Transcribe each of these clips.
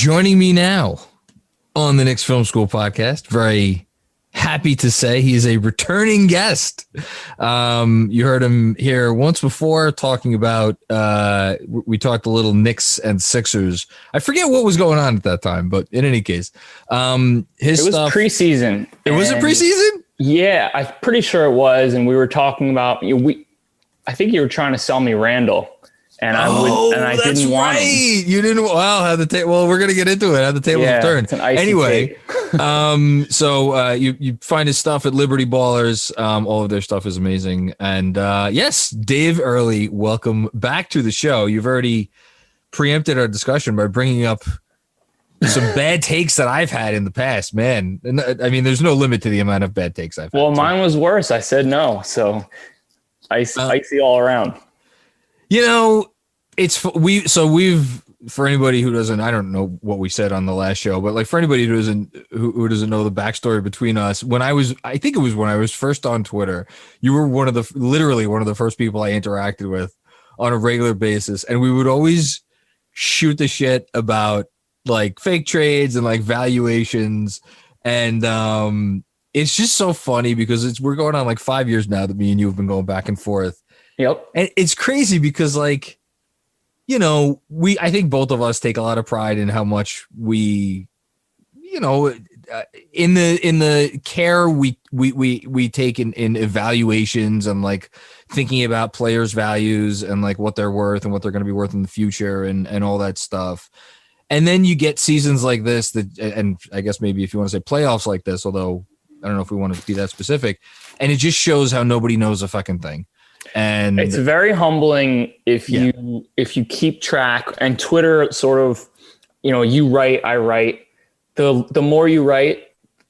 Joining me now on the Knicks Film School Podcast, very happy to say he is a returning guest. You heard him here once before talking about, we talked a little Knicks and Sixers. I forget what was going on at that time, but in any case, it was preseason. It was a preseason? Yeah, I'm pretty sure it was. And we were talking about, I think you were trying to sell me Randle. And I didn't want him. You didn't. Wow, how the table. Well, we're gonna get into it. How the tables have turned. It's an icy anyway, so you find his stuff at Liberty Ballers. All of their stuff is amazing. And yes, Dave Early, welcome back to the show. You've already preempted our discussion by bringing up some bad takes that I've had in the past, man. And I mean, there's no limit to the amount of bad takes I've had. Well, mine was worse. I said no, so icy all around. You know, we've for anybody who doesn't, I don't know what we said on the last show, but like for anybody who doesn't know the backstory between us, I think it was when I was first on Twitter, you were literally one of the first people I interacted with on a regular basis, and we would always shoot the shit about like fake trades and like valuations, and it's just so funny because we're going on like 5 years now that me and you have been going back and forth. Yep. And it's crazy because, like, you know, I think both of us take a lot of pride in how much we, you know, in the care we take in evaluations and like thinking about players' values and like what they're worth and what they're going to be worth in the future and all that stuff. And then you get seasons like this and I guess maybe if you want to say playoffs like this, although I don't know if we want to be that specific, and it just shows how nobody knows a fucking thing. And it's very humbling if you keep track, and Twitter sort of, you know, you write, I write. The more you write,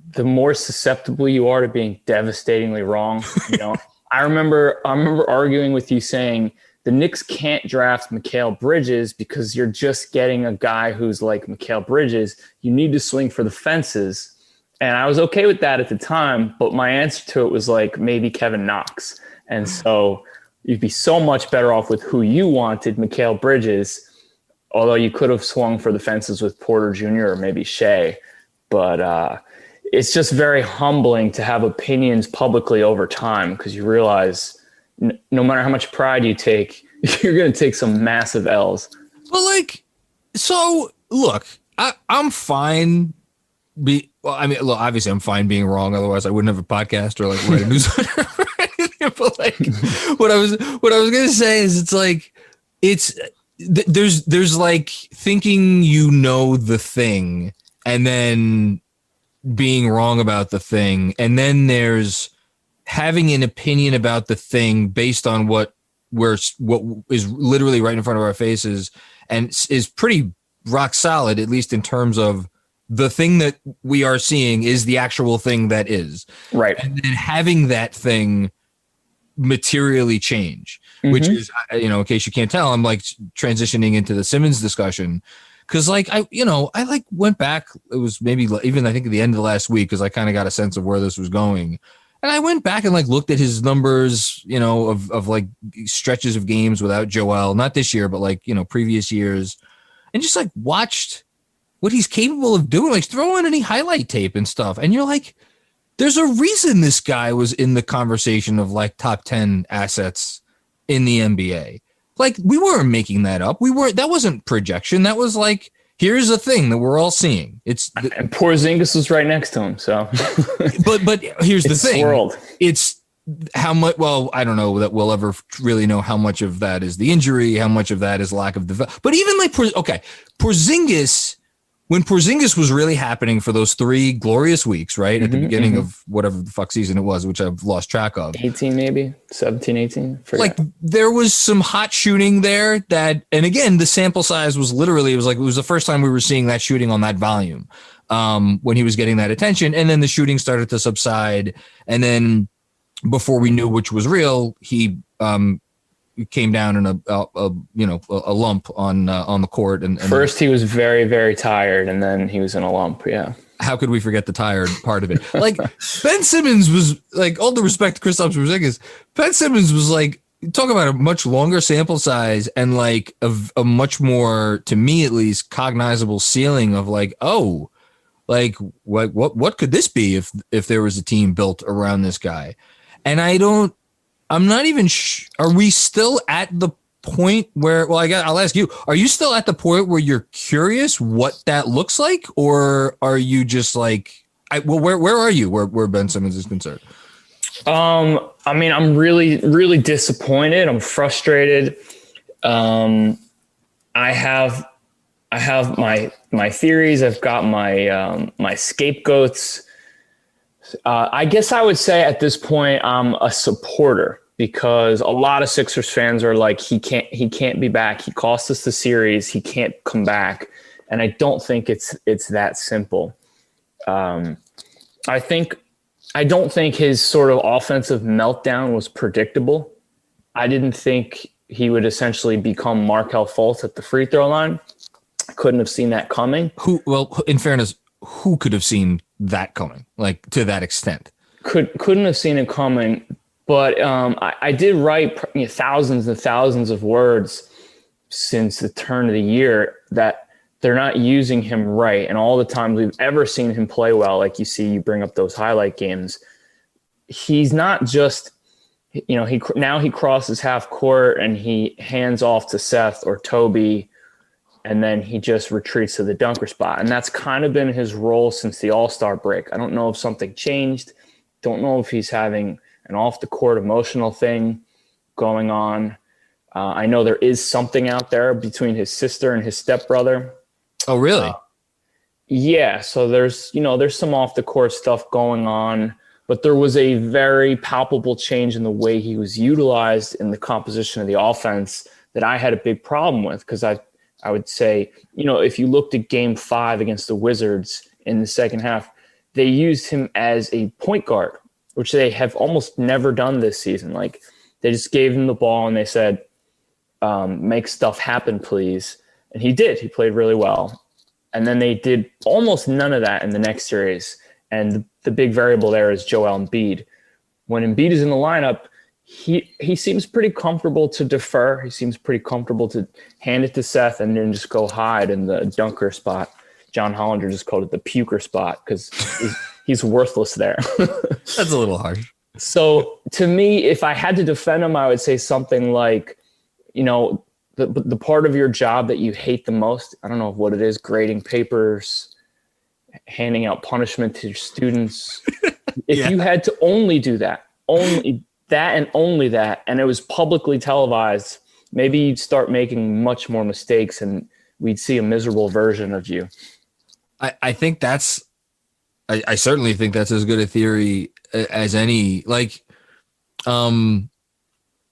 the more susceptible you are to being devastatingly wrong. You know, I remember arguing with you saying the Knicks can't draft Mikal Bridges because you're just getting a guy who's like Mikal Bridges. You need to swing for the fences. And I was okay with that at the time, but my answer to it was like maybe Kevin Knox. And so you'd be so much better off with who you wanted, Mikal Bridges, although you could have swung for the fences with Porter Jr. or maybe Shea. But it's just very humbling to have opinions publicly over time because you realize no matter how much pride you take, you're going to take some massive L's. Well, like, so look, I'm fine. Look, obviously I'm fine being wrong. Otherwise I wouldn't have a podcast or like write a newsletter. But like what I was gonna say is it's like there's like thinking you know the thing and then being wrong about the thing, and then there's having an opinion about the thing based on what is literally right in front of our faces and is pretty rock solid, at least in terms of the thing that we are seeing is the actual thing that is right, and then having that thing materially change, which is, you know, in case you can't tell, I'm like transitioning into the Simmons discussion because like I like went back, it was maybe even I think at the end of the last week because I kind of got a sense of where this was going, and I went back and like looked at his numbers, you know, of like stretches of games without Joel, not this year but like, you know, previous years, and just like watched what he's capable of doing, like throw in any highlight tape and stuff, and you're like, there's a reason this guy was in the conversation of like top 10 assets in the NBA. Like we weren't making that up. That wasn't projection. That was like, here's a thing that we're all seeing. And Porzingis was right next to him. So, but here's the thing. Swirled. It's how much, well, I don't know that we'll ever really know how much of that is the injury, how much of that is lack of development. But even like, Porzingis, when Porzingis was really happening for those 3 glorious weeks, right? At the beginning of whatever the fuck season it was, which I've lost track of. 18, maybe 17, 18. Like there was some hot shooting there that, and again, the sample size was literally, it was the first time we were seeing that shooting on that volume when he was getting that attention. And then the shooting started to subside. And then before we knew which was real, he came down in a lump on the court. And first he was very, very tired, and then he was in a lump. Yeah. How could we forget the tired part of it? Like Ben Simmons was like, all due respect to Kristaps Porzingis, Ben Simmons was like talk about a much longer sample size and like a much more, to me at least, cognizable ceiling of like, oh, like what could this be if there was a team built around this guy? And I'm not even are we still at the point where, well, I'll ask you, are you still at the point where you're curious what that looks like, or are you just like, where are you where Ben Simmons is concerned? I mean, I'm really, really disappointed. I'm frustrated. I have my theories. I've got my scapegoats. I guess I would say at this point I'm a supporter, because a lot of Sixers fans are like, he can't be back. He cost us the series. He can't come back. And I don't think it's that simple. I don't think his sort of offensive meltdown was predictable. I didn't think he would essentially become Markelle Fultz at the free throw line. I couldn't have seen that coming. In fairness, who could have seen that coming, like to that extent? Couldn't have seen it coming. But I did write thousands and thousands of words since the turn of the year that they're not using him right. And all the times we've ever seen him play well, like you bring up those highlight games, he's not just, he crosses half court and he hands off to Seth or Toby, and then he just retreats to the dunker spot. And that's kind of been his role since the All-Star break. I don't know if something changed. Don't know if he's having an off-the-court emotional thing going on. I know there is something out there between his sister and his stepbrother. Oh, really? Yeah. So there's some off-the-court stuff going on, but there was a very palpable change in the way he was utilized in the composition of the offense that I had a big problem with, because I would say, if you looked at Game 5 against the Wizards in the second half, they used him as a point guard, which they have almost never done this season. Like, they just gave him the ball and they said, make stuff happen, please. And he did. He played really well. And then they did almost none of that in the next series. And the big variable there is Joel Embiid. When Embiid is in the lineup, he seems pretty comfortable to defer. He seems pretty comfortable to hand it to Seth and then just go hide in the dunker spot. John Hollander just called it the puker spot because he's worthless there. That's a little harsh. So to me, if I had to defend him, I would say something like, the part of your job that you hate the most, I don't know what it is, grading papers, handing out punishment to your students. If you had to only do that, only that, and it was publicly televised, maybe you'd start making much more mistakes and we'd see a miserable version of you. I think I certainly think that's as good a theory as any. Like,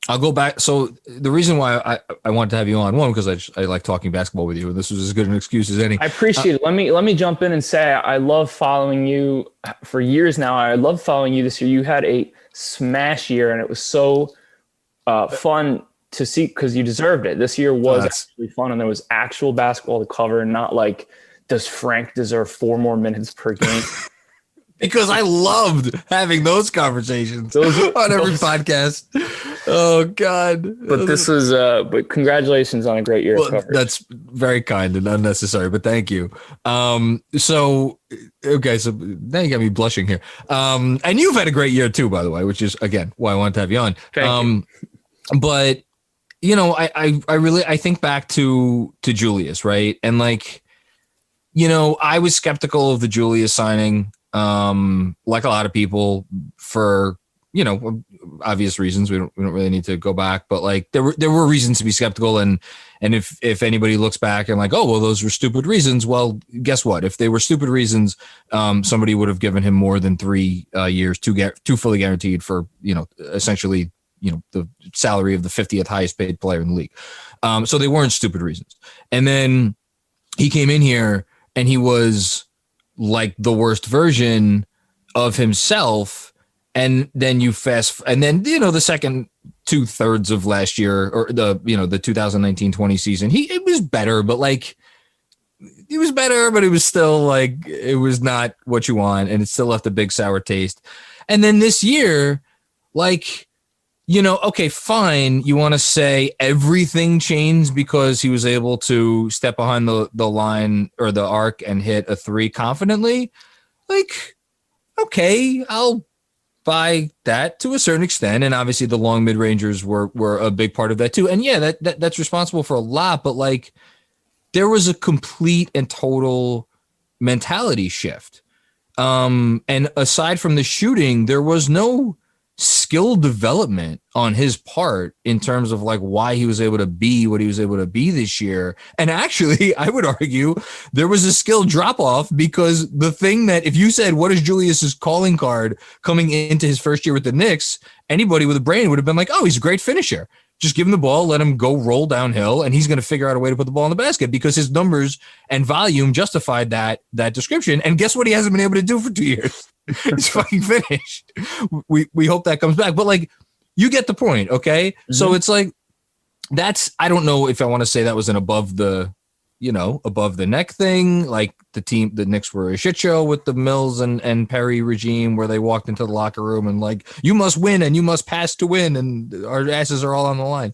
I'll go back. So the reason why I wanted to have you on, one, because I like talking basketball with you, and this was as good an excuse as any. I appreciate it. Let me jump in and say I love following you for years now. I love following you this year. You had a smash year, and it was so fun to see because you deserved it. This year was actually fun, and there was actual basketball to cover, and not like, does Frank deserve 4 more minutes per game? Because I loved having those conversations on every podcast. Oh God! But this was. But congratulations on a great year of coverage. That's very kind and unnecessary, but thank you. So now you got me blushing here. And you've had a great year too, by the way, which is again why I wanted to have you on. Thank you. But I think back to Julius, right? And like, I was skeptical of the Julius signing. Like a lot of people, for obvious reasons. We don't really need to go back, but like there were reasons to be skeptical, and if anybody looks back and like, oh well, those were stupid reasons, well, guess what? If they were stupid reasons, somebody would have given him more than 3 years, two fully guaranteed for essentially the salary of the 50th highest paid player in the league. So they weren't stupid reasons. And then he came in here and he was like the worst version of himself. And then the second 2/3 of last year, or the 2019-20 season, it was better, but like it was better, but it was still like, it was not what you want. And it still left a big sour taste. And then this year, like, Okay, fine. You want to say everything changed because he was able to step behind the line or the arc and hit a three confidently? Like, okay, I'll buy that to a certain extent. And obviously the long mid-rangers were a big part of that too. And yeah, that's responsible for a lot, but like there was a complete and total mentality shift. And aside from the shooting, there was no skill development on his part in terms of like why he was able to be what he was able to be this year. And actually, I would argue there was a skill drop off because the thing that if you said, what is Julius's calling card coming into his first year with the Knicks, anybody with a brain would have been like, oh, he's a great finisher. Just give him the ball, let him go roll downhill, and he's going to figure out a way to put the ball in the basket because his numbers and volume justified that description. And guess what? He hasn't been able to do for 2 years. He's fucking finished. We hope that comes back. But like, you get the point, okay? Mm-hmm. So it's like, I don't know if I want to say that was an above the neck thing. Like the Knicks were a shit show with the Mills and Perry regime where they walked into the locker room and like, you must win and you must pass to win and our asses are all on the line.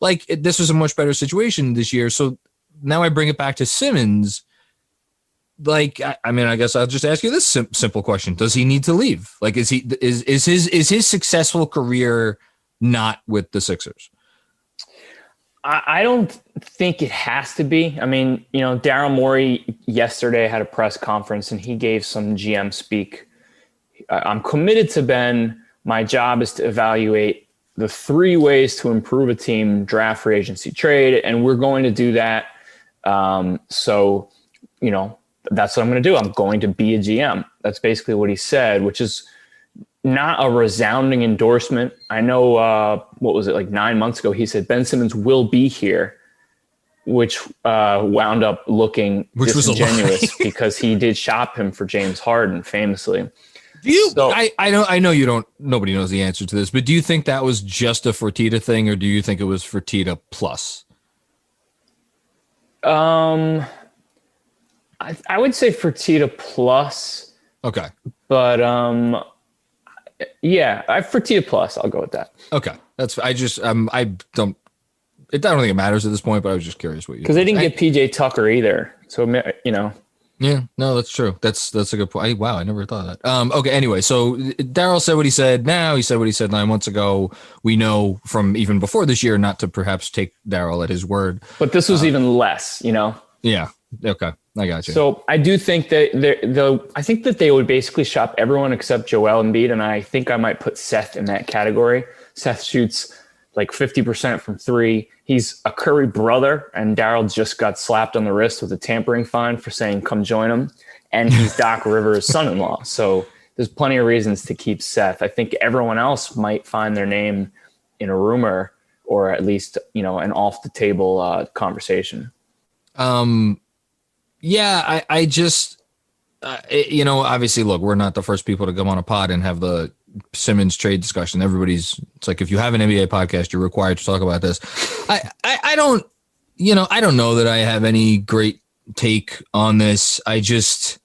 Like this was a much better situation this year. So now I bring it back to Simmons. Like, I mean, I guess I'll just ask you this simple question. Does he need to leave? Like, is his successful career not with the Sixers? I don't think it has to be. I mean, Daryl Morey yesterday had a press conference and he gave some GM speak. I'm committed to Ben. My job is to evaluate the 3 ways to improve a team, draft, free agency, trade, and we're going to do that. So, that's what I'm going to do. I'm going to be a GM. That's basically what he said, which is not a resounding endorsement. I know, what was it, like 9 months ago, he said Ben Simmons will be here, which wound up looking disingenuous because he did shop him for James Harden famously. I know you don't, nobody knows the answer to this, but do you think that was just a Fertitta thing or do you think it was Fertitta plus? I would say Fertitta plus. Okay. But yeah, Fertitta plus. I'll go with that. Okay. I don't think it matters at this point, but I was just curious what you. Because they didn't get PJ Tucker either, so Yeah, no, that's true. That's a good point. Wow, I never thought of that. Okay, anyway, so Daryl said what he said now. He said what he said 9 months ago. We know from even before this year not to perhaps take Daryl at his word. But this was even less, Yeah. Okay, I got you. So I do think that I think that they would basically shop everyone except Joel Embiid, and I think I might put Seth in that category. Seth shoots like 50% from 3. He's a Curry brother, and Daryl just got slapped on the wrist with a tampering fine for saying, come join him. And he's Doc Rivers' son-in-law. So there's plenty of reasons to keep Seth. I think everyone else might find their name in a rumor or at least, an off-the-table conversation. Yeah, I just, obviously, look, we're not the first people to come on a pod and have the Simmons trade discussion. It's like, if you have an NBA podcast, you're required to talk about this. I don't know that I have any great take on this. I just,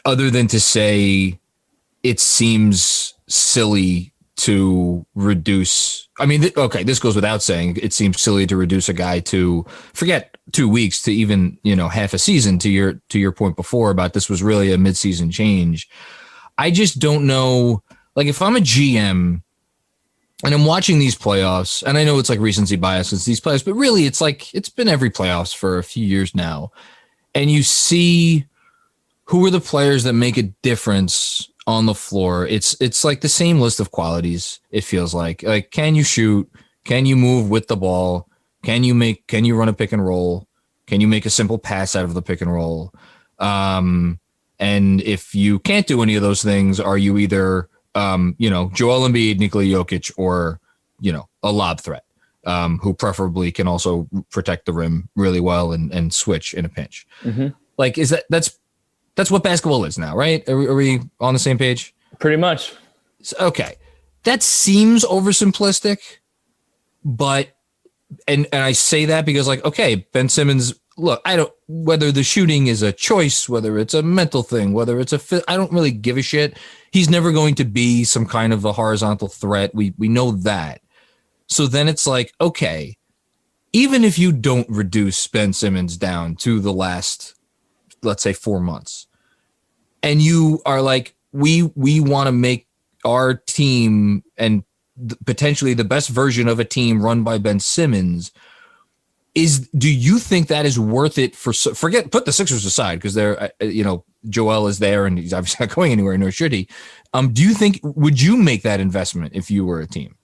other than to say it seems silly to reduce. I mean, this goes without saying. It seems silly to reduce a guy to forget 2 weeks to even, half a season to your point before about this was really a midseason change. I just don't know. Like if I'm a GM and I'm watching these playoffs and I know it's like recency bias, it's these playoffs, but really it's like, it's been every playoffs for a few years now. And you see who are the players that make a difference on the floor. It's like the same list of qualities. It feels like can you shoot? Can you move with the ball? Can you run a pick and roll? Can you make a simple pass out of the pick and roll? And if you can't do any of those things, are you either Joel Embiid, Nikola Jokic, or a lob threat who preferably can also protect the rim really well and switch in a pinch? Mm-hmm. Like that's what basketball is now, right? Are we on the same page? Pretty much. Okay. That seems oversimplistic, but, and I say that because like, okay, Ben Simmons look, I don't, whether the shooting is a choice, whether it's a mental thing, whether it's I don't really give a shit. He's never going to be some kind of a horizontal threat. We know that. So then it's like, okay, even if you don't reduce Ben Simmons down to the last, let's say 4 months, and you are like, we want to make our team and potentially the best version of a team run by Ben Simmons, do you think that is worth it put the Sixers aside, because they're, Joel is there and he's obviously not going anywhere, nor should he. Would you make that investment if you were a team?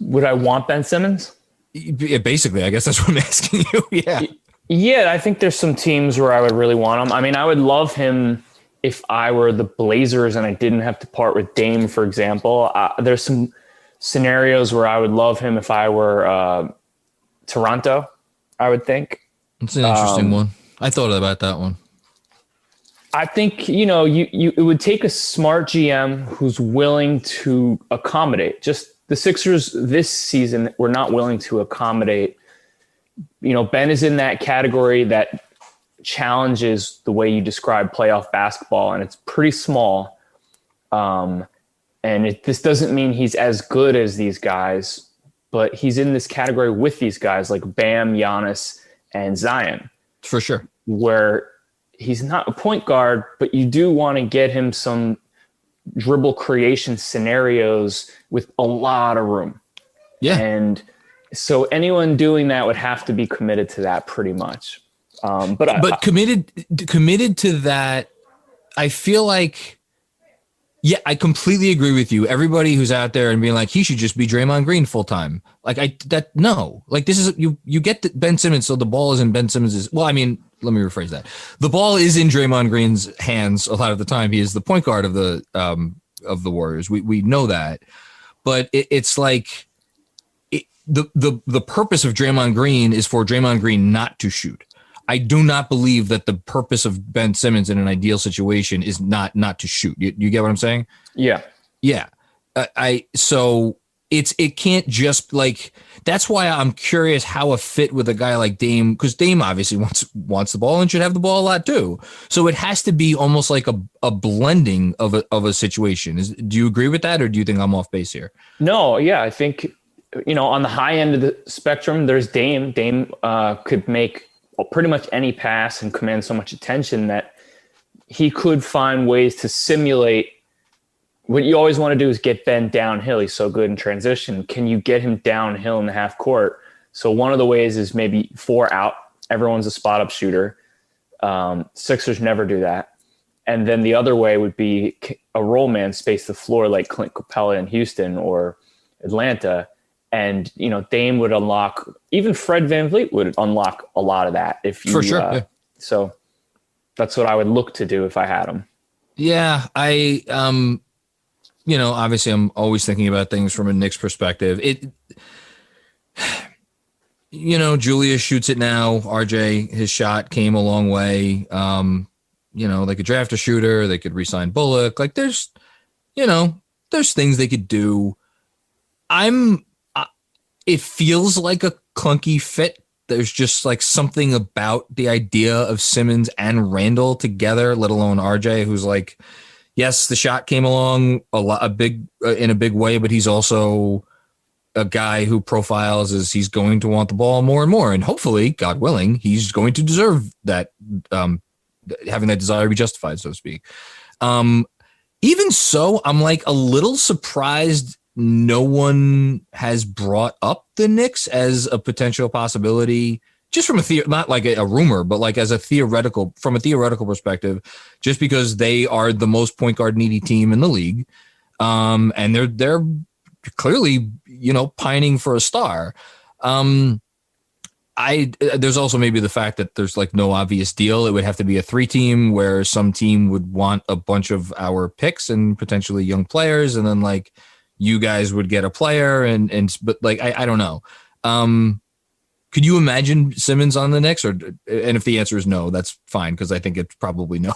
Would I want Ben Simmons? Yeah, basically, I guess that's what I'm asking you. Yeah. Yeah, I think there's some teams where I would really want him. I mean, I would love him if I were the Blazers and I didn't have to part with Dame, for example. There's some scenarios where I would love him if I were Toronto, I would think. It's an interesting one. I thought about that one. I think, it would take a smart GM who's willing to accommodate. Just the Sixers this season were not willing to accommodate. Ben is in that category that challenges the way you describe playoff basketball, and it's pretty small. This doesn't mean he's as good as these guys, but he's in this category with these guys like Bam, Giannis, and Zion. For sure. Where he's not a point guard, but you do want to get him some dribble creation scenarios with a lot of room. Yeah. And so anyone doing that would have to be committed to that pretty much. But committed to that, I feel like, yeah, I completely agree with you. Everybody who's out there and being like, he should just be Draymond Green full time. This is, you get Ben Simmons. So the ball is in Ben Simmons'. Well, I mean, let me rephrase that. The ball is in Draymond Green's hands a lot of the time. He is the point guard of the Warriors. We know that, but it's like the purpose of Draymond Green is for Draymond Green not to shoot. I do not believe that the purpose of Ben Simmons in an ideal situation is not to shoot. You get what I'm saying? Yeah. Yeah. So it can't just like, that's why I'm curious how a fit with a guy like Dame, because Dame obviously wants the ball and should have the ball a lot too. So it has to be almost like a blending of a situation. Do you agree with that, or do you think I'm off base here? No. Yeah. I think, on the high end of the spectrum, there's Dame. Dame could make pretty much any pass and command so much attention that he could find ways to simulate. What you always want to do is get Ben downhill. He's so good in transition. Can you get him downhill in the half court? So one of the ways is maybe 4 out. Everyone's a spot up shooter. Sixers never do that. And then the other way would be a roll man space the floor like Clint Capella in Houston or Atlanta. And, Dame would unlock, even Fred VanVleet would unlock a lot of that. For sure. Yeah. So that's what I would look to do if I had him. Yeah. Obviously I'm always thinking about things from a Knicks perspective. Julius shoots it now. RJ, his shot came a long way. They could draft a shooter. They could re-sign Bullock. Like there's things they could do. It feels like a clunky fit. There's just like something about the idea of Simmons and Randle together, let alone RJ, who's like, yes, the shot came along in a big way, but he's also a guy who profiles as he's going to want the ball more and more. And hopefully, God willing, he's going to deserve that, having that desire be justified, so to speak. Even so, I'm like a little surprised no one has brought up the Knicks as a potential possibility, just from not like a rumor, but like as from a theoretical perspective, just because they are the most point guard needy team in the league. And they're clearly, pining for a star. There's also maybe the fact that there's like no obvious deal. It would have to be a 3-team where some team would want a bunch of our picks and potentially young players. And then like, you guys would get a player but like, I don't know. Could you imagine Simmons on the Knicks, and if the answer is no, that's fine. Cause I think it's probably no.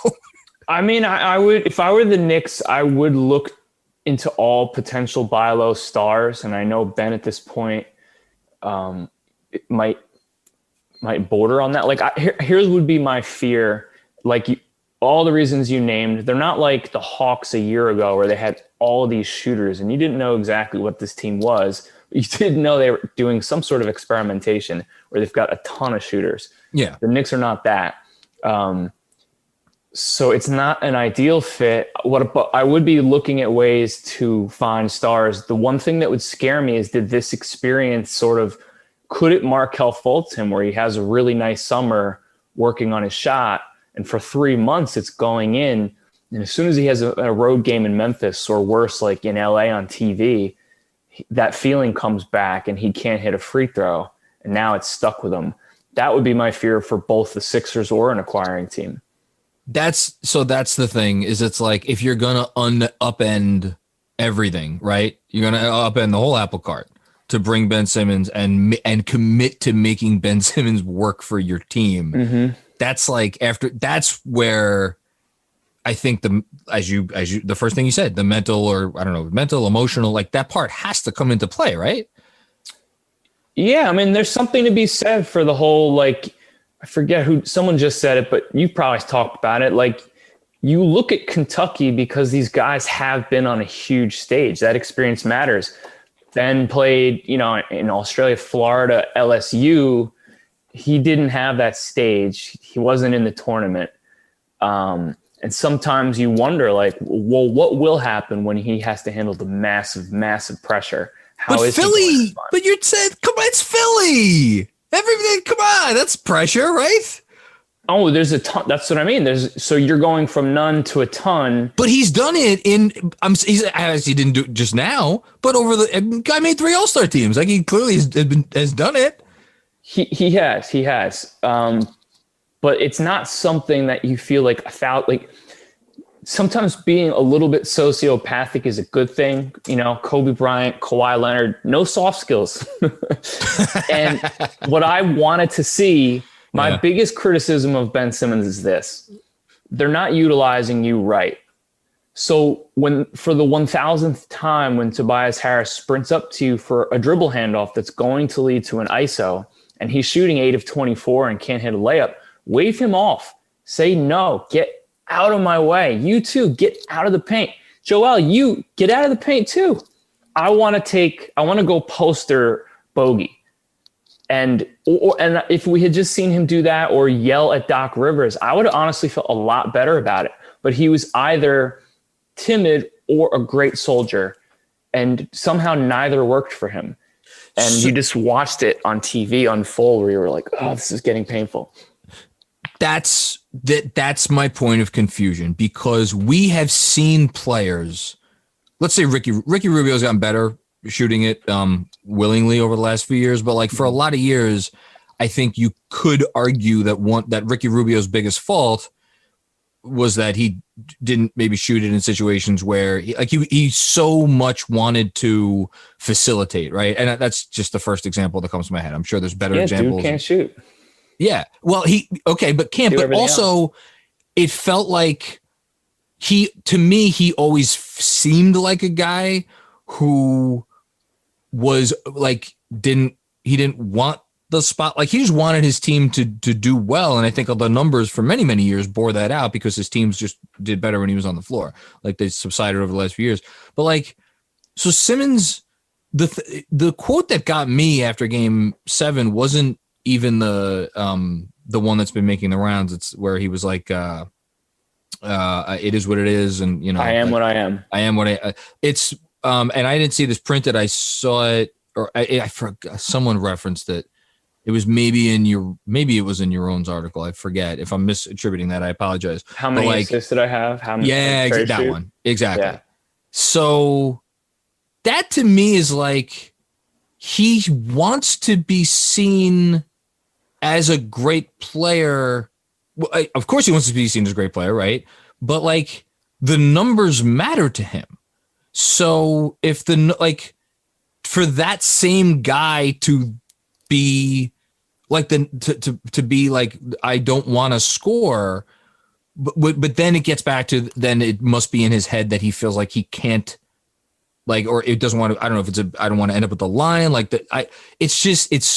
I mean, I would, if I were the Knicks, I would look into all potential buy low stars. And I know Ben at this point, it might might border on that. Like here's would be my fear. Like all the reasons you named, they're not like the Hawks a year ago where they had all of these shooters and you didn't know exactly what this team was. You didn't know they were doing some sort of experimentation where they've got a ton of shooters. Yeah. The Knicks are not that. So it's not an ideal fit. But I would be looking at ways to find stars. The one thing that would scare me is, did this experience could it Markelle Fultz him where he has a really nice summer working on his shot, and for 3 months it's going in, and as soon as he has a road game in Memphis or worse, like in LA on TV, that feeling comes back and he can't hit a free throw, and now it's stuck with him. That would be my fear for both the Sixers or an acquiring team. That's the thing, is it's like, if you're going to upend everything, right? You're going to upend the whole apple cart to bring Ben Simmons and commit to making Ben Simmons work for your team. Mm-hmm. That's where I think the first thing you said, the mental, emotional, like that part has to come into play, right? Yeah. I mean, there's something to be said for the whole, like, I forget who, someone just said it, but you probably talked about it. Like, you look at Kentucky because these guys have been on a huge stage. That experience matters. Ben played, in Australia, Florida, LSU. He didn't have that stage. He wasn't in the tournament. And sometimes you wonder, like, well, what will happen when he has to handle the massive, massive pressure? How is Philly? He going to respond? But you said, come on, it's Philly. Everything, come on, that's pressure, right? Oh, there's a ton. That's what I mean. So you're going from none to a ton. But he's done it he didn't do it just now, but guy made 3 All-Star teams. Like, he clearly has done it. He has. But it's not something that you feel like sometimes being a little bit sociopathic is a good thing. Kobe Bryant, Kawhi Leonard, no soft skills. And what I wanted to see, my biggest criticism of Ben Simmons is this: they're not utilizing you right. So for the 1000th time, when Tobias Harris sprints up to you for a dribble handoff that's going to lead to an ISO, and he's shooting 8 of 24 and can't hit a layup, wave him off. Say no, get out of my way. You too, get out of the paint. Joel, you get out of the paint too. I want to go poster bogey. And if we had just seen him do that or yell at Doc Rivers, I would have honestly felt a lot better about it. But he was either timid or a great soldier, and somehow neither worked for him. And you just watched it on TV unfold where you were like, oh, this is getting painful. That's my point of confusion, because we have seen players, let's say Ricky Rubio's gotten better shooting it willingly over the last few years, but like for a lot of years, I think you could argue that Ricky Rubio's biggest fault was that he didn't maybe shoot it in situations where he so much wanted to facilitate, right? And that's just the first example that comes to my head. I'm sure there's better examples. Dude can't shoot. Yeah. Well, but can't. But also, it felt like he always seemed like a guy who was like he didn't want the spot. Like, he just wanted his team to do well, and I think the numbers for many, many years bore that out, because his teams just did better when he was on the floor. Like, they subsided over the last few years. But like, so Simmons, the quote that got me after Game 7 wasn't even the one that's been making the rounds. It's where he was like, it is what it is, and I am what I am. I am what I. It's and I didn't see this printed. I saw it, or I forgot, someone referenced it. It was maybe it was in your own article. I forget. If I'm misattributing that, I apologize. How many assists did I have? How many? Yeah, that shoot? one exactly. Yeah. So that to me is like, he wants to be seen as a great player. Well, of course he wants to be seen as a great player, right? But like, the numbers matter to him. So if for that same guy to be like to be like, I don't want to score, but then it gets back to, then it must be in his head that he feels like he can't Like, or it doesn't want to, I don't know if I don't want to end up with the line. Like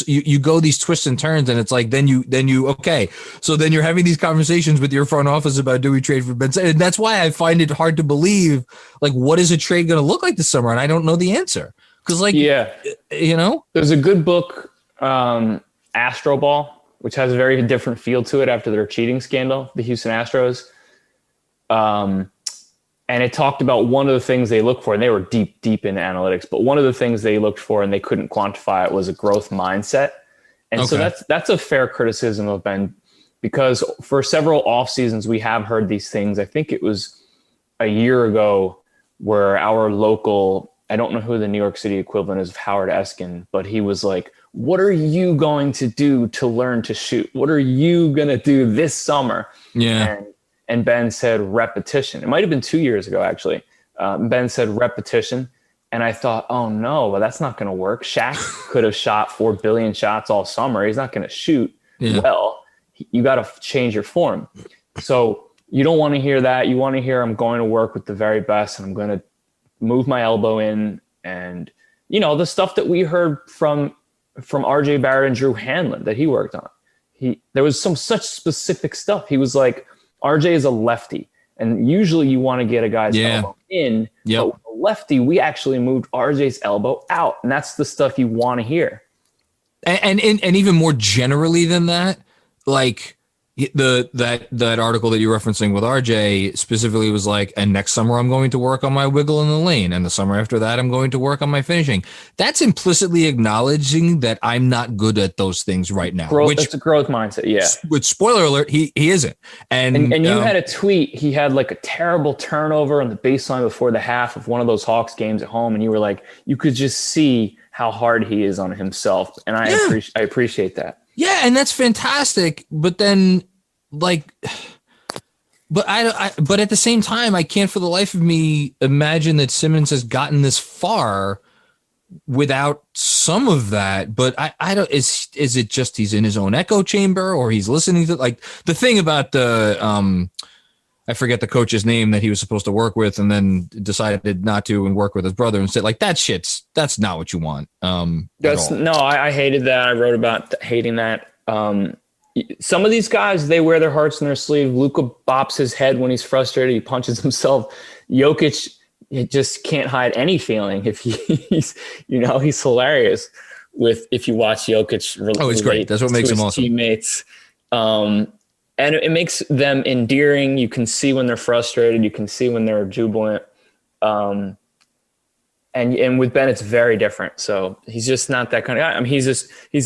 you go these twists and turns, and it's like, then you, okay. So then you're having these conversations with your front office about, do we trade for Ben Simmons? And that's why I find it hard to believe, like, what is a trade going to look like this summer? And I don't know the answer. Cause like, there's a good book, Astro Ball, which has a very different feel to it after their cheating scandal, the Houston Astros. And it talked about one of the things they look for, and they were deep in analytics, but one of the things they looked for and they couldn't quantify it was a growth mindset. And so that's a fair criticism of Ben, because for several off seasons, we have heard these things. I think it was a year ago where our local, I don't know who the New York City equivalent is of Howard Eskin, but he was like, what are you going to do to learn to shoot? What are you going to do this summer? Yeah. And Ben said repetition. It might have been 2 years ago, actually. Ben said repetition. And I thought, oh no, well, that's not going to work. Shaq could have shot 4 billion shots all summer. He's not going to shoot well. You got to change your form. So you don't want to hear that. You want to hear, I'm going to work with the very best, and I'm going to move my elbow in. And, the stuff that we heard from RJ Barrett and Drew Hanlon that he worked on. There was such specific stuff. He was like, RJ is a lefty, and usually you want to get a guy's elbow in. But with a lefty, we actually moved RJ's elbow out, and that's the stuff you want to hear. And even more generally than that, like that article that you're referencing with RJ specifically was like, and next summer I'm going to work on my wiggle in the lane, and the summer after that I'm going to work on my finishing. That's implicitly acknowledging that I'm not good at those things right now. It's a growth mindset, yeah. Which, spoiler alert, he isn't. And you had a tweet. He had like a terrible turnover on the baseline before the half of one of those Hawks games at home, and you were like, you could just see how hard he is on himself, and I appreciate that. Yeah, and that's fantastic. But then, like, but but at the same time, I can't for the life of me imagine that Simmons has gotten this far without some of that. But I don't. Is it just he's in his own echo chamber, or he's listening to, like, the thing about the I forget the coach's name that he was supposed to work with and then decided not to and work with his brother instead. Like, that's not what you want. I hated that. I wrote about hating that. Some of these guys, they wear their hearts in their sleeve. Luka bops his head when he's frustrated. He punches himself. Jokic, he just can't hide any feeling. If he's hilarious if you watch Jokic. Oh, it's great. That's what makes him awesome. Teammates. And it makes them endearing. You can see when they're frustrated. You can see when they're jubilant. And with Ben, it's very different. So he's just not that kind of guy. I mean, he's a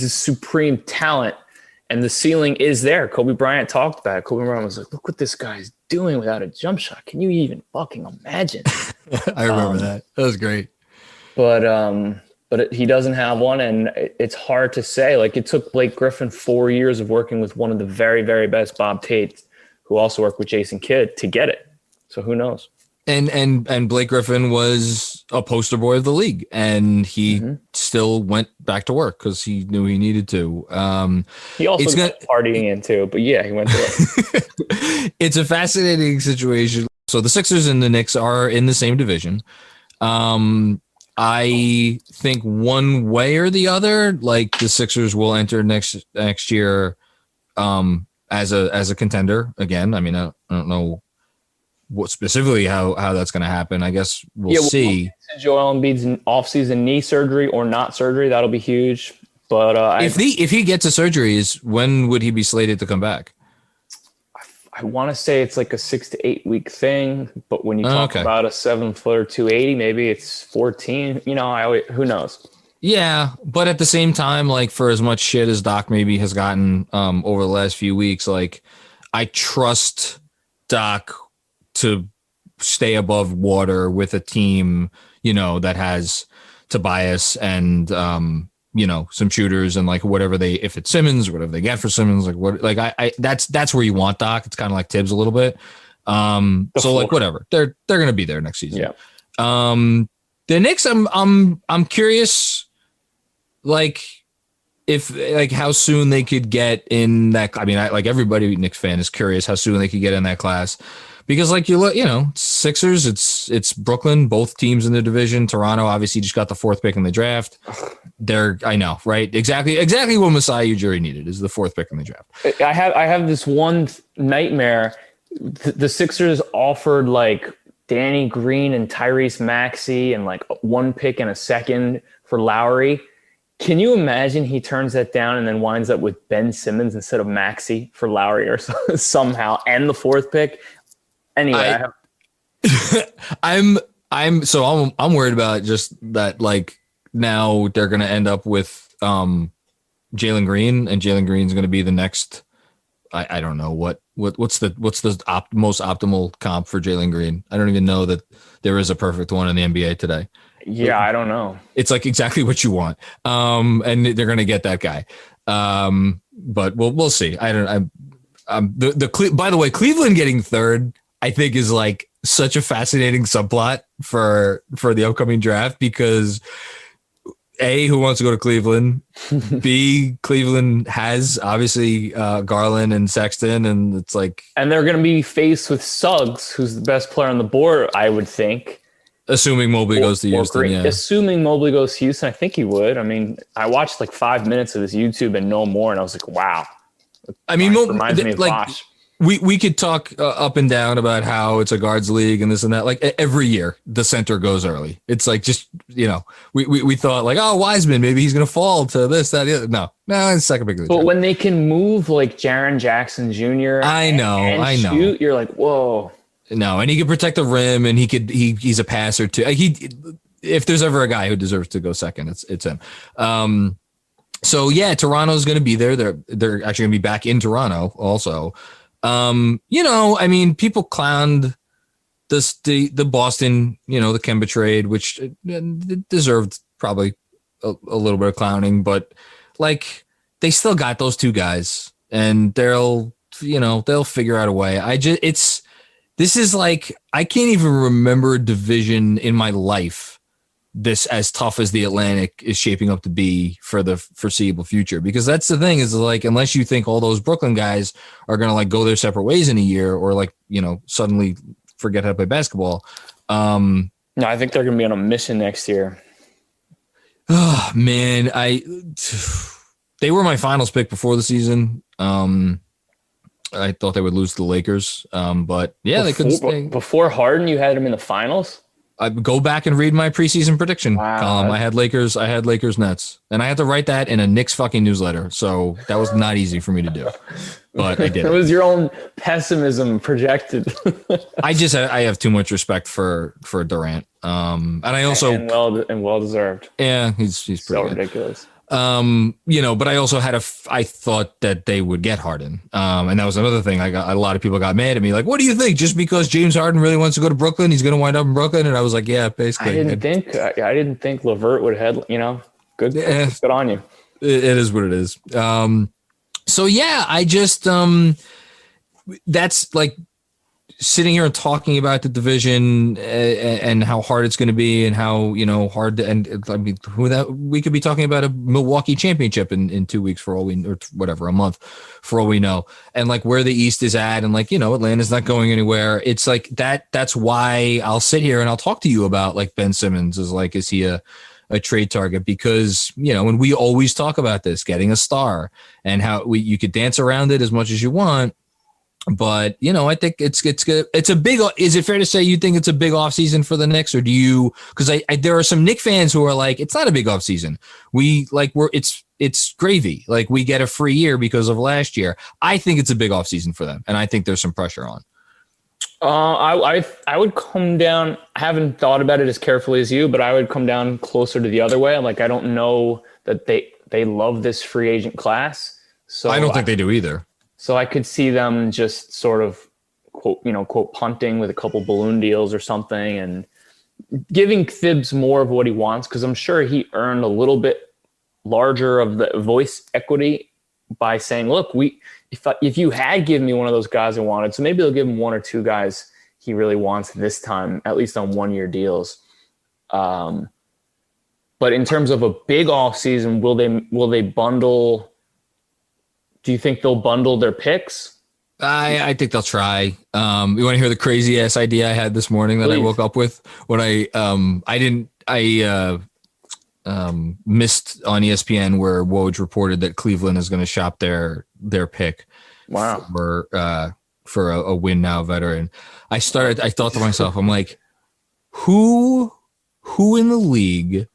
supreme talent, and the ceiling is there. Kobe Bryant talked about it. Kobe Bryant was like, look what this guy's doing without a jump shot. Can you even fucking imagine? I remember that. That was great. But he doesn't have one, and it's hard to say. Like, it took Blake Griffin 4 years of working with one of the very, very best, Bob Tate, who also worked with Jason Kidd, to get it. So who knows? And Blake Griffin was a poster boy of the league, and he still went back to work because he knew he needed to. He also got partying in too, but yeah, he went to work. It's a fascinating situation. So the Sixers and the Knicks are in the same division. I think one way or the other, like, the Sixers will enter next year as a contender again. I mean, I don't know what specifically how that's going to happen. I guess we'll see. Joel Embiid's offseason knee surgery or not surgery, that'll be huge. But if he gets a surgery, when would he be slated to come back? I want to say it's like a 6 to 8 week thing, but when you talk about a 7-footer 280, maybe it's 14. Who knows? Yeah, but at the same time, like, for as much shit as Doc maybe has gotten over the last few weeks, like, I trust Doc to stay above water with a team, that has Tobias and some shooters and, like, whatever if it's Simmons, whatever they get for Simmons, like, what, like, I that's where you want Doc. It's kind of like Tibbs a little bit. Like, whatever, they're going to be there next season. Yeah. The Knicks, I'm curious, like, if like how soon they could get in that. I mean, like everybody Knicks fan is curious how soon they could get in that class, because like you know, Sixers, it's Brooklyn, both teams in the division. Toronto obviously just got the 4th pick in the draft. I know, right? Exactly what Masai Ujiri needed is the 4th pick in the draft. I have this one nightmare. The Sixers offered like Danny Green and Tyrese Maxey and like 1 pick and a 2nd for Lowry. Can you imagine he turns that down and then winds up with Ben Simmons instead of Maxey for Lowry or somehow, and the 4th pick? Anyway, I'm worried about just that. Like now they're going to end up with Jalen Green, and Jalen Green's going to be the next. I don't know what's the most optimal comp for Jalen Green. I don't even know that there is a perfect one in the NBA today. Yeah, I don't know. It's like exactly what you want. And they're going to get that guy. But we'll see. I don't, by the way, Cleveland getting 3rd, I think is like such a fascinating subplot for the upcoming draft, because A, who wants to go to Cleveland? B, Cleveland has obviously Garland and Sexton, and it's like, and they're going to be faced with Suggs, who's the best player on the board, I would think. Assuming Mobley goes to Houston, yeah. Assuming Mobley goes to Houston, I think he would. I mean, I watched like 5 minutes of his YouTube and no more, and I was like, wow. I mean, reminds me of like Bosh. we could talk up and down about how it's a guards league and this and that. Like every year, the center goes early. It's like just, you know, we thought like, oh, Wiseman, maybe he's going to fall to this, that, the other. No, it's second pick of the draft. But when they can move like Jaren Jackson Jr. I know. Shoot, you're like, whoa. No, and he could protect the rim, and he's a passer too. If there's ever a guy who deserves to go second, it's him. So yeah, Toronto's going to be there. They're actually going to be back in Toronto also. You know, I mean, people clowned the Boston, you know, the Kemba trade, which deserved probably a little bit of clowning, but like they still got those 2 guys, and they'll figure out a way. This is like, I can't even remember a division in my life this as tough as the Atlantic is shaping up to be for the foreseeable future. Because that's the thing, is like, unless you think all those Brooklyn guys are going to like go their separate ways in a year, or like, you know, suddenly forget how to play basketball. No, I think they're going to be on a mission next year. Oh man, they were my finals pick before the season. I thought they would lose to the Lakers, but yeah, they couldn't stay. Before Harden, you had them in the finals? I go back and read my preseason prediction column. I had Lakers Nets, and I had to write that in a Knicks fucking newsletter. So that was not easy for me to do, but I did. It was your own pessimism projected. I have too much respect for Durant. And I also, and well deserved. Yeah, he's pretty so good. ridiculous. You know, but I also I thought that they would get Harden. And that was another thing. A lot of people got mad at me. Like, what do you think? Just because James Harden really wants to go to Brooklyn, he's going to wind up in Brooklyn? And I was like, yeah, basically. I didn't think LeVert would head, you know, good on you. It is what it is. So yeah, I just, that's like sitting here and talking about the division and how hard it's going to be, and how, you know, hard to, and I mean, we could be talking about a Milwaukee championship in 2 weeks for all we, or whatever, a month for all we know. And like where the East is at, and like, you know, Atlanta's not going anywhere. It's like that's why I'll sit here and I'll talk to you about like Ben Simmons is he a trade target, because, you know, and we always talk about this, getting a star, and how you could dance around it as much as you want. But, you know, I think it's good. It's a big, is it fair to say you think it's a big off season for the Knicks, or do you, because there are some Knicks fans who are like, it's not a big off season. It's gravy. Like we get a free year because of last year. I think it's a big off season for them. And I think there's some pressure on. I would come down. I haven't thought about it as carefully as you, but I would come down closer to the other way. Like, I don't know that they love this free agent class. So I don't think they do either. So I could see them just sort of quote punting with a couple balloon deals or something, and giving Thibs more of what he wants, because I'm sure he earned a little bit larger of the voice equity by saying, look, if you had given me one of those guys I wanted, so maybe they'll give him 1 or 2 guys he really wants this time, at least on 1-year deals. But in terms of a big off season, will they bundle? Do you think they'll bundle their picks? I think they'll try. You want to hear the crazy ass idea I had this morning that I woke up with when I missed on ESPN where Woj reported that Cleveland is going to shop their pick. Wow. For a win now veteran. I thought to myself, I'm like, who in the league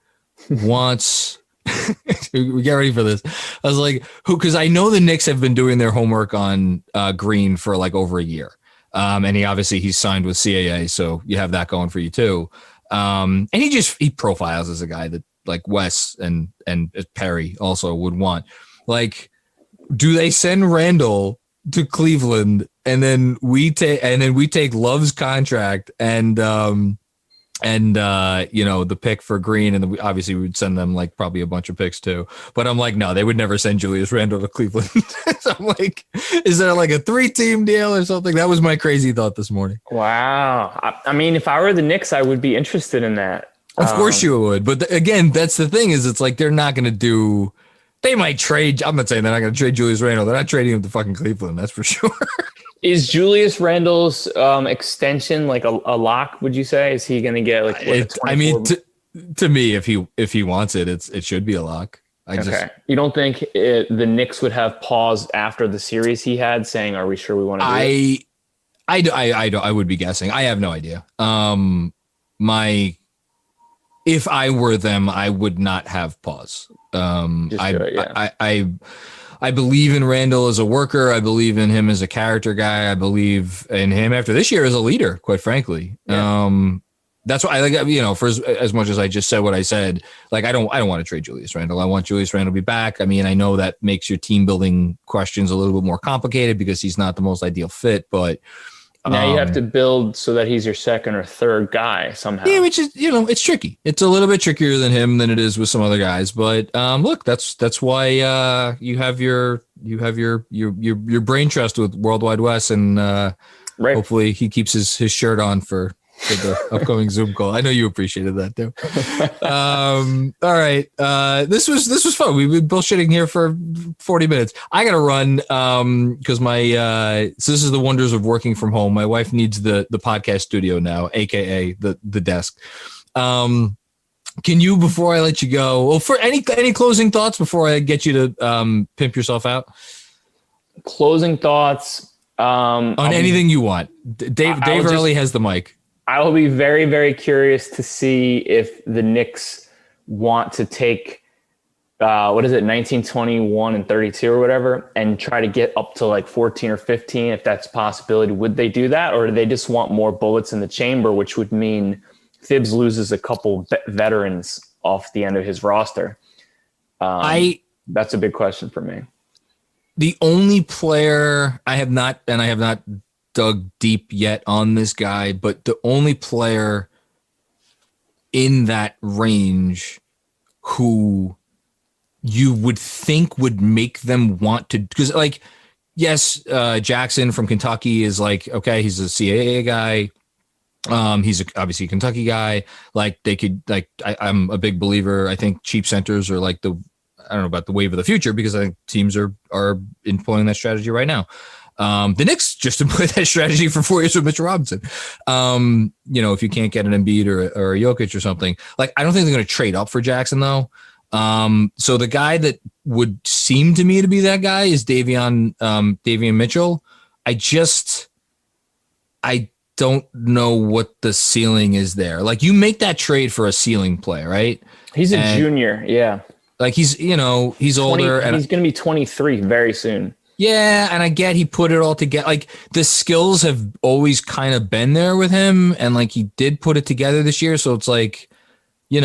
wants we get ready for this. I was like, because I know the Knicks have been doing their homework on Green for like over a year. And he's signed with CAA, so you have that going for you too. And he profiles as a guy that like Wes and Perry also would want. Like, do they send Randle to Cleveland and then we take Love's contract and the pick for Green, and obviously we would send them like probably a bunch of picks too. But I'm like, no, they would never send Julius Randle to Cleveland. So I'm like, is there like a 3-team deal or something? That was my crazy thought this morning. Wow. I mean, if I were the Knicks, I would be interested in that. Of course you would. But again, that's the thing is it's like they're not going to do. They might trade. I'm not saying they're not going to trade Julius Randle. They're not trading him to fucking Cleveland. That's for sure. Is Julius Randle's extension like a lock? Would you say? Is he going to get like? To me, if he wants it, it should be a lock. You don't think the Knicks would have paused after the series he had, saying, "Are we sure we want to?" I would be guessing. I have no idea. If I were them, I would not have pause. I believe in Randle as a worker. I believe in him as a character guy. I believe in him after this year as a leader, quite frankly. Yeah. That's why I like, for as much as I just said what I said, like, I don't want to trade Julius Randle. I want Julius Randle to be back. I mean, I know that makes your team building questions a little bit more complicated because he's not the most ideal fit, but now you have to build so that he's your second or third guy somehow. Yeah, which is, it's tricky. It's a little bit trickier than him than it is with some other guys. But look, that's why you have your brain trust with Worldwide Wes, and right. Hopefully he keeps his shirt on for the upcoming Zoom call. I know you appreciated that too. All right. This was fun. We've been bullshitting here for 40 minutes. I got to run because so this is the wonders of working from home. My wife needs the podcast studio now, AKA the desk. Can you, before I let you go, well, for any closing thoughts before I get you to pimp yourself out? Closing thoughts on anything you want. Dave Early has the mic. I will be very, very curious to see if the Knicks want to take, 19, 21, and 32 or whatever, and try to get up to like 14 or 15, if that's a possibility. Would they do that, or do they just want more bullets in the chamber, which would mean Thibs loses a couple veterans off the end of his roster? That's a big question for me. The only player I have not dug deep yet on this guy, but the only player in that range who you would think would make them want to, because like, yes, Jackson from Kentucky is like, okay, he's a CAA guy. He's obviously a Kentucky guy. Like they could, like, I'm a big believer. I think cheap centers are like I don't know about the wave of the future, because I think teams are employing that strategy right now. The Knicks just employed that strategy for 4 years with Mitchell Robinson. If you can't get an Embiid or a Jokic or something, like, I don't think they're going to trade up for Jackson though. So the guy that would seem to me to be that guy is Davion Mitchell. I don't know what the ceiling is there. Like, you make that trade for a ceiling player, right? He's a junior. Yeah. Like he's older, and he's going to be 23 very soon. Yeah, and I get he put it all together. Like, the skills have always kind of been there with him, and like he did put it together this year. So it's like, you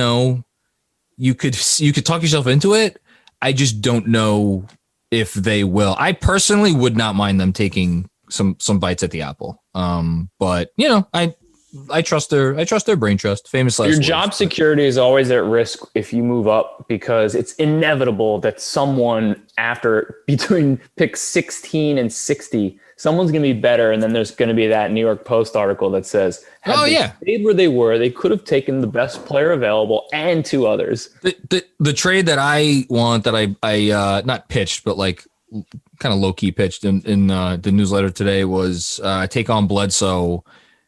could talk yourself into it. I just don't know if they will. I personally would not mind them taking some bites at the apple. But I trust their brain trust. Famous last Your words, job security is always at risk if you move up, because it's inevitable that someone between pick 16 and 60, someone's going to be better. And then there's going to be that New York Post article that says, had they stayed where they were, they could have taken the best player available and two others. The trade that I want, that I not pitched, but like kind of low key pitched in the newsletter today, was take on Bledsoe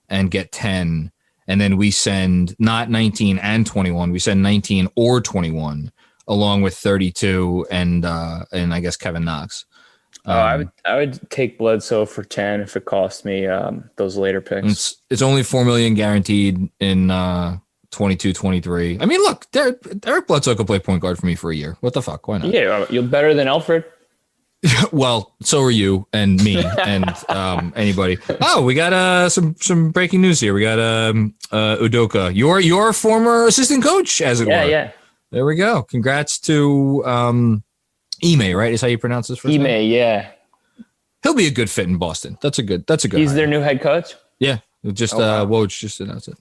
and get 10, and then we send not 19 and 21, we send 19 or 21 along with 32 and I guess Kevin Knox. I would take Bledsoe for 10 if it cost me those later picks. It's only $4 million guaranteed in 22-23. I mean, look, Eric Bledsoe could play point guard for me for a year. What the fuck? Why not? Yeah, you're better than Alfred. Well, so are you and me and anybody. Oh, we got some breaking news here. We got Udoka, your former assistant coach, as it were. Yeah. There we go. Congrats to Ime, right? Is how you pronounce this first name? Ime, yeah. He'll be a good fit in Boston. That's a good. He's hire. Their new head coach. Yeah, just Woj just announced it.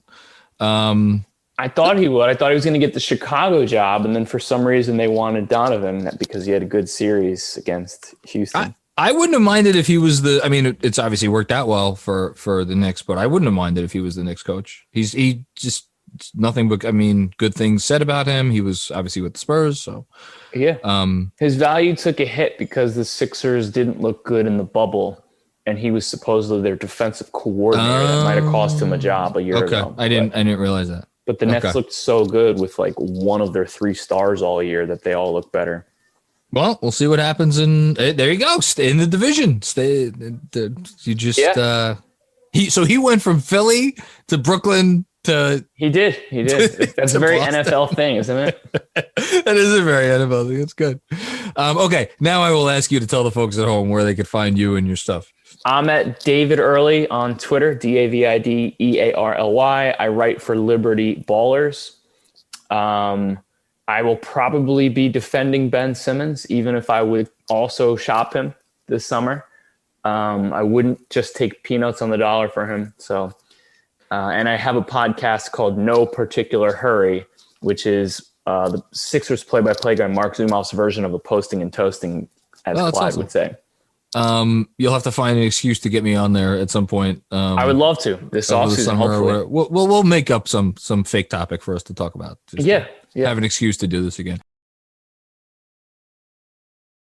I thought he would. I thought he was going to get the Chicago job, and then for some reason they wanted Donovan because he had a good series against Houston. I wouldn't have minded if he was the. I mean, it's obviously worked out well for the Knicks, but I wouldn't have minded if he was the Knicks coach. He just nothing but, I mean, good things said about him. He was obviously with the Spurs, so yeah. His value took a hit because the Sixers didn't look good in the bubble, and he was supposedly their defensive coordinator. That might have cost him a job a year ago. I didn't realize that. But the Nets looked so good with like one of their 3 stars all year that they all look better. Well, we'll see what happens. There you go. Stay in the division. He went from Philly to Brooklyn to. He did. That's a very Boston. NFL thing, isn't it? That is a very NFL thing. It's good. Okay, now I will ask you to tell the folks at home where they could find you and your stuff. I'm at David Early on Twitter, DavidEarly. I write for Liberty Ballers. I will probably be defending Ben Simmons, even if I would also shop him this summer. I wouldn't just take peanuts on the dollar for him. So, and I have a podcast called No Particular Hurry, which is the Sixers play-by-play guy Mark Zumhoff's version of a posting and toasting, as Clyde would say. You'll have to find an excuse to get me on there at some point. I would love to this offseason. Hopefully, we'll make up some fake topic for us to talk about. Just have an excuse to do this again.